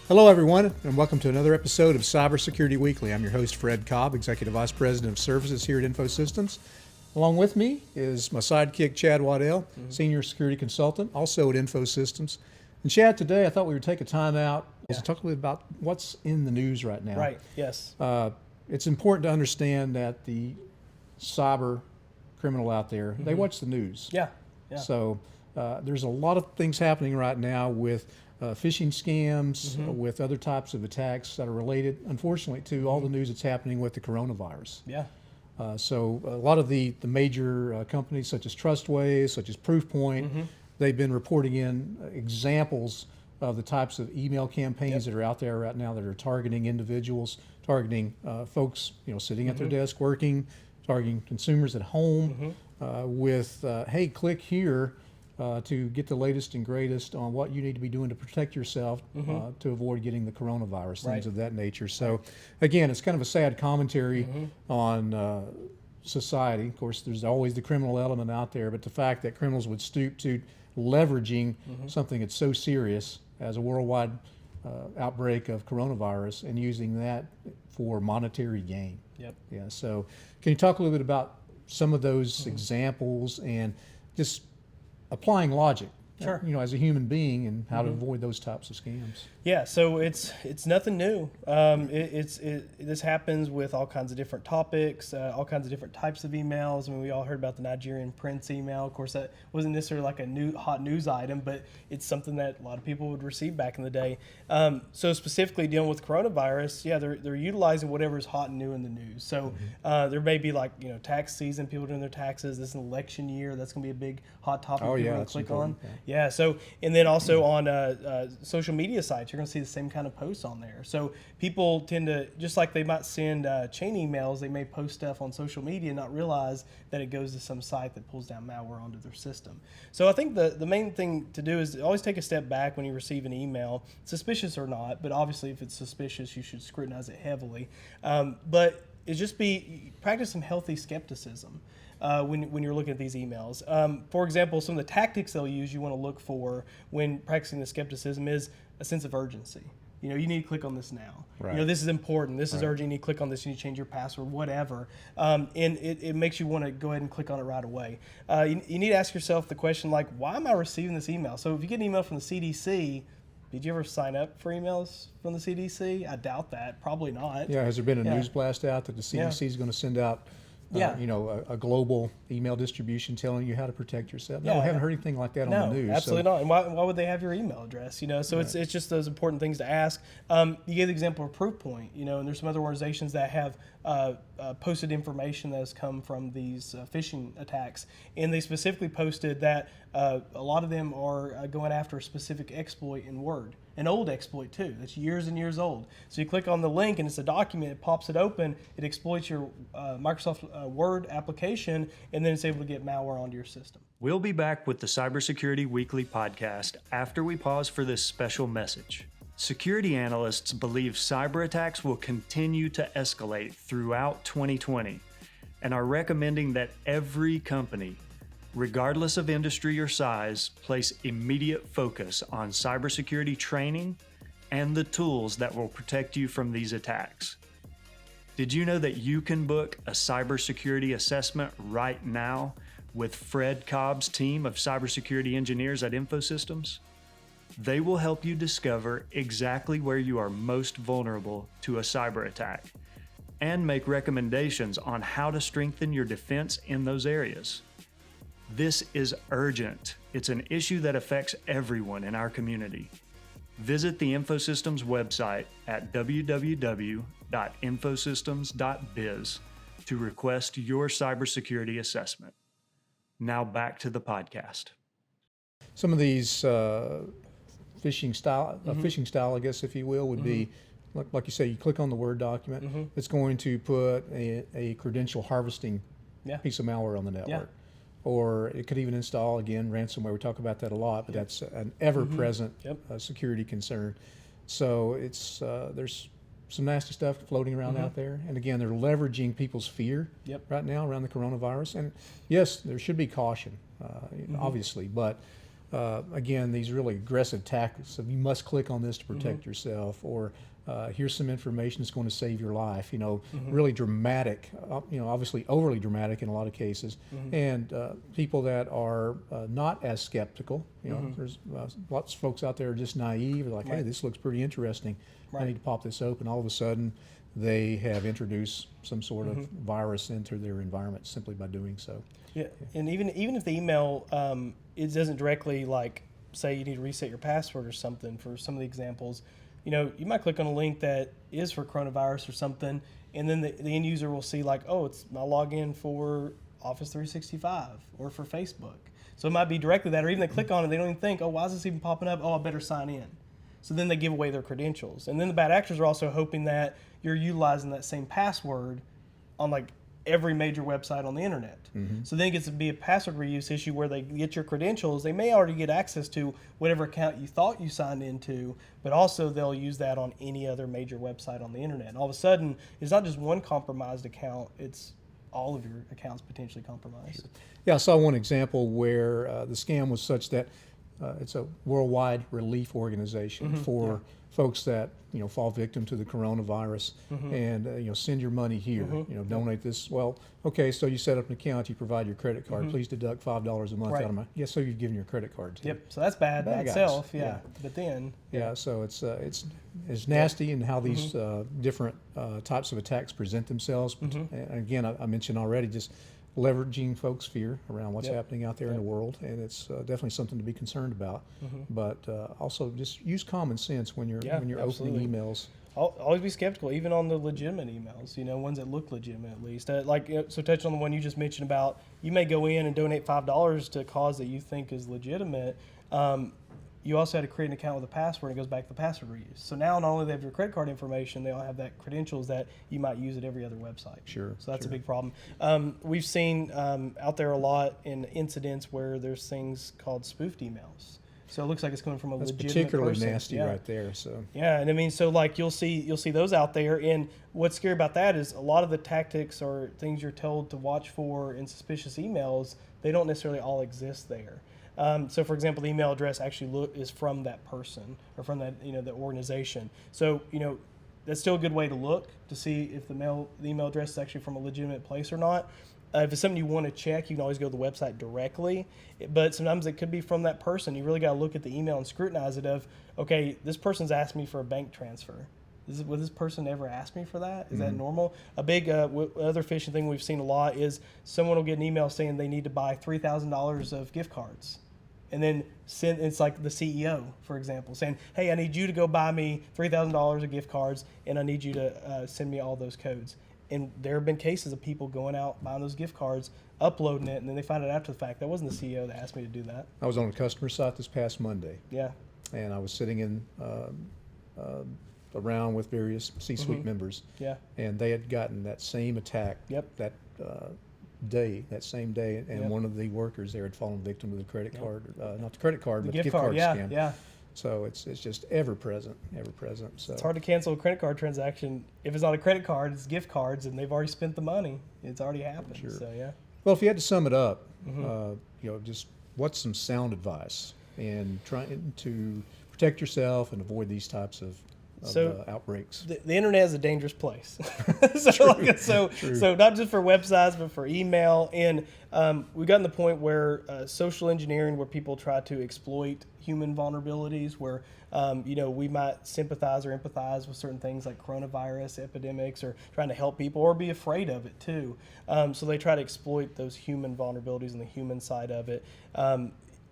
Hello, everyone, and welcome to another episode of Cybersecurity Weekly. I'm your host, Fred Cobb, Executive Vice President of Services here at InfoSystems. Along with me is my sidekick, Chad Waddell, Senior Security Consultant, also at InfoSystems. And Chad, today I thought we would take a time out to talk a little bit about what's in the news right now. Right, yes. It's important to understand that the cyber criminal out there, they watch the news. Yeah. So there's a lot of things happening right now with phishing scams, with other types of attacks that are related, unfortunately, to all the news that's happening with the coronavirus. Yeah. So a lot of the major companies such as Trustwave, such as Proofpoint, they've been reporting in examples of the types of email campaigns that are out there right now that are targeting individuals, targeting folks sitting at their desk working, targeting consumers at home with, hey, click here to get the latest and greatest on what you need to be doing to protect yourself to avoid getting the coronavirus, things of that nature. So again, it's kind of a sad commentary on society. Of course, there's always the criminal element out there, but the fact that criminals would stoop to leveraging something that's so serious as a worldwide outbreak of coronavirus and using that for monetary gain. Yep. Yeah. So can you talk a little bit about some of those examples and just applying logic, Sure. As a human being, and how to avoid those types of scams? Yeah, so it's nothing new. This happens with all kinds of different topics, all kinds of different types of emails. I mean, we all heard about the Nigerian prince email. Of course, that wasn't necessarily like a hot news item, but it's something that a lot of people would receive back in the day. So specifically dealing with coronavirus, they're utilizing whatever's hot and new in the news. So there may be tax season, people doing their taxes. This is an election year. That's going to be a big hot topic people are going to click on. Yeah. So and then also on social media sites, you're going to see the same kind of posts on there. So people tend to, just like they might send chain emails, they may post stuff on social media and not realize that it goes to some site that pulls down malware onto their system. So I think the main thing to do is always take a step back when you receive an email, suspicious or not, but obviously if it's suspicious, you should scrutinize it heavily. But it's just practice some healthy skepticism. When you're looking at these emails. For example, some of the tactics they'll use you want to look for when practicing the skepticism is a sense of urgency. You need to click on this now. Right. This is important. This is urgent. You need to click on this. You need to change your password, whatever. And it makes you want to go ahead and click on it right away. You need to ask yourself the question, why am I receiving this email? So if you get an email from the CDC, did you ever sign up for emails from the CDC? I doubt that. Probably not. Yeah, has there been a news blast out that the CDC is going to send out a global email distribution telling you how to protect yourself? No, I haven't heard anything like that on the news. Absolutely not. And why would they have your email address? So it's just those important things to ask. You gave the example of Proofpoint, and there's some other organizations that have posted information that has come from these phishing attacks. And they specifically posted that a lot of them are going after a specific exploit in Word. An old exploit too, that's years and years old. So you click on the link and it's a document, it pops it open, it exploits your Microsoft Word application, and then it's able to get malware onto your system. We'll be back with the Cybersecurity Weekly podcast after we pause for this special message. Security analysts believe cyber attacks will continue to escalate throughout 2020 and are recommending that every company, regardless of industry or size, place immediate focus on cybersecurity training and the tools that will protect you from these attacks. Did you know that you can book a cybersecurity assessment right now with Fred Cobb's team of cybersecurity engineers at InfoSystems? They will help you discover exactly where you are most vulnerable to a cyber attack and make recommendations on how to strengthen your defense in those areas. This is urgent. It's an issue that affects everyone in our community. Visit the InfoSystems website at www.infosystems.biz to request your cybersecurity assessment. Now back to the podcast. Some of these phishing style, I guess, if you will, would be, like you say, you click on the Word document, it's going to put a credential harvesting piece of malware on the network. Yeah. Or it could even install, again, ransomware. We talk about that a lot, but that's an ever-present security concern. So it's there's some nasty stuff floating around out there. And again, they're leveraging people's fear right now around the coronavirus. And yes, there should be caution, obviously, but again, these really aggressive tactics of you must click on this to protect yourself, or here's some information that's going to save your life. Really dramatic, obviously overly dramatic in a lot of cases, and people that are not as skeptical. There's lots of folks out there are just naive. They're like, hey, this looks pretty interesting. I need to pop this open. All of a sudden, they have introduced some sort of virus into their environment simply by doing so. Yeah, and even if the email it doesn't directly say you need to reset your password or something. For some of the examples, you might click on a link that is for coronavirus or something, and then the end user will see it's my login for Office 365 or for Facebook. So it might be directly that, or even they click on it, they don't even think, oh, why is this even popping up? Oh, I better sign in. So then they give away their credentials. And then the bad actors are also hoping that you're utilizing that same password on every major website on the internet. So then it gets to be a password reuse issue where they get your credentials. They may already get access to whatever account you thought you signed into, but also they'll use that on any other major website on the internet. And all of a sudden, it's not just one compromised account, it's all of your accounts potentially compromised. Yeah, I saw one example where the scam was such that it's a worldwide relief organization for folks that fall victim to the coronavirus, and send your money here. Donate this. Well, okay, so you set up an account, you provide your credit card. Please deduct $5 a month out of my. Yeah, so you've given your credit card to. Yep. So that's bad by guys. itself. Yeah. But then. Yeah. So it's nasty in how these different types of attacks present themselves. And again, I mentioned already just leveraging folks' fear around what's happening out there in the world, and it's definitely something to be concerned about. But also just use common sense when you're opening emails. Always be skeptical, even on the legitimate emails. Ones that look legitimate at least. So touching on the one you just mentioned about, you may go in and donate $5 to a cause that you think is legitimate. You also had to create an account with a password, and it goes back to the password reuse. So now not only they have your credit card information, they all have that credentials that you might use at every other website. Sure. So that's a big problem. We've seen out there a lot in incidents where there's things called spoofed emails. So it looks like it's coming from a legitimate person. That's particularly nasty right there. So yeah, and I mean, so you'll see those out there, and what's scary about that is a lot of the tactics or things you're told to watch for in suspicious emails, they don't necessarily all exist there. So, for example, the email address actually is from that person or from that the organization. So that's still a good way to look to see if the email address is actually from a legitimate place or not. If it's something you want to check, you can always go to the website directly. But sometimes it could be from that person. You really got to look at the email and scrutinize it. Okay, this person's asked me for a bank transfer. Would this person ever ask me for that? Is that normal? A big other phishing thing we've seen a lot is someone will get an email saying they need to buy $3,000 of gift cards. And then it's like the CEO, for example, saying, hey, I need you to go buy me $3,000 of gift cards, and I need you to send me all those codes. And there have been cases of people going out, buying those gift cards, uploading it, and then they find out after the fact, that wasn't the CEO that asked me to do that. I was on a customer site this past Monday. Yeah. And I was sitting in around with various C-suite members. Yeah. And they had gotten that same attack that same day, and one of the workers there had fallen victim to the credit card, not the credit card, but the gift card scam. Yeah. So it's just ever present. So it's hard to cancel a credit card transaction. If it's not a credit card, it's gift cards, and they've already spent the money. It's already happened. Sure. So yeah. Well, if you had to sum it up, just what's some sound advice in trying to protect yourself and avoid these types of outbreaks? The internet is a dangerous place. So not just for websites, but for email. And we've gotten to the point where social engineering, where people try to exploit human vulnerabilities, where we might sympathize or empathize with certain things like coronavirus epidemics, or trying to help people or be afraid of it too. So they try to exploit those human vulnerabilities and the human side of it.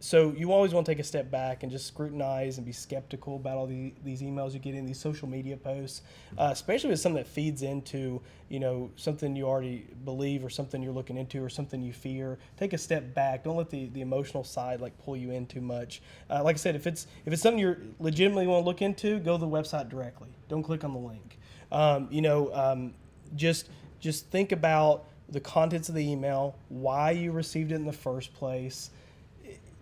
So you always want to take a step back and just scrutinize and be skeptical about all these emails you get in, these social media posts, especially with something that feeds into, something you already believe or something you're looking into or something you fear. Take a step back. Don't let the emotional side pull you in too much. Like I said, if it's something you legitimately want to look into, go to the website directly. Don't click on the link. Just think about the contents of the email, why you received it in the first place.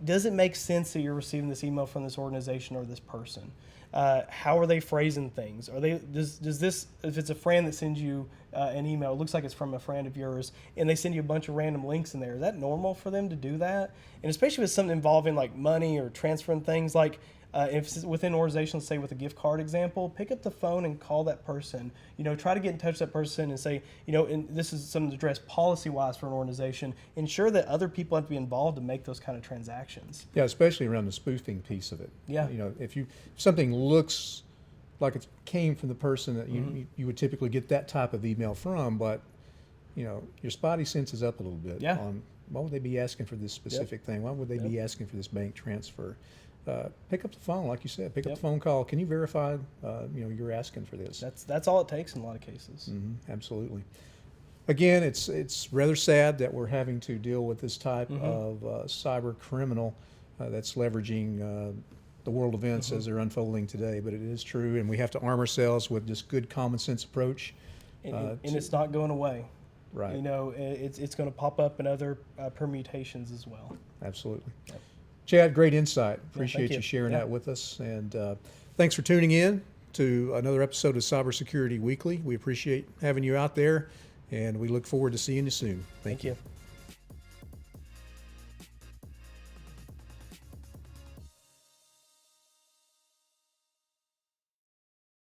does it make sense that you're receiving this email from this organization or this person? How are they phrasing things? Are they does this, if it's a friend that sends you an email, it looks like it's from a friend of yours, and they send you a bunch of random links in there, is that normal for them to do that? And especially with something involving like money or transferring things, like if it's within organizations, say with a gift card example, pick up the phone and call that person. Try to get in touch with that person and say, and this is something to address policy-wise for an organization. Ensure that other people have to be involved to make those kind of transactions. Yeah, especially around the spoofing piece of it. Yeah. If something looks like it came from the person that you would typically get that type of email from, but your spotty sense is up a little bit Yeah. on why would they be asking for this specific thing? Why would they be asking for this bank transfer? Pick up the phone, like you said. Pick up the phone call. Can you verify? You're asking for this. That's all it takes in a lot of cases. Absolutely. Again, it's rather sad that we're having to deal with this type of cyber criminal that's leveraging the world events as they're unfolding today. But it is true, and we have to arm ourselves with just good common sense approach. And it's not going away. Right. It's going to pop up in other permutations as well. Absolutely. Chad, great insight. Appreciate thank you you. sharing that with us. And thanks for tuning in to another episode of Cybersecurity Weekly. We appreciate having you out there, and we look forward to seeing you soon. Thank you.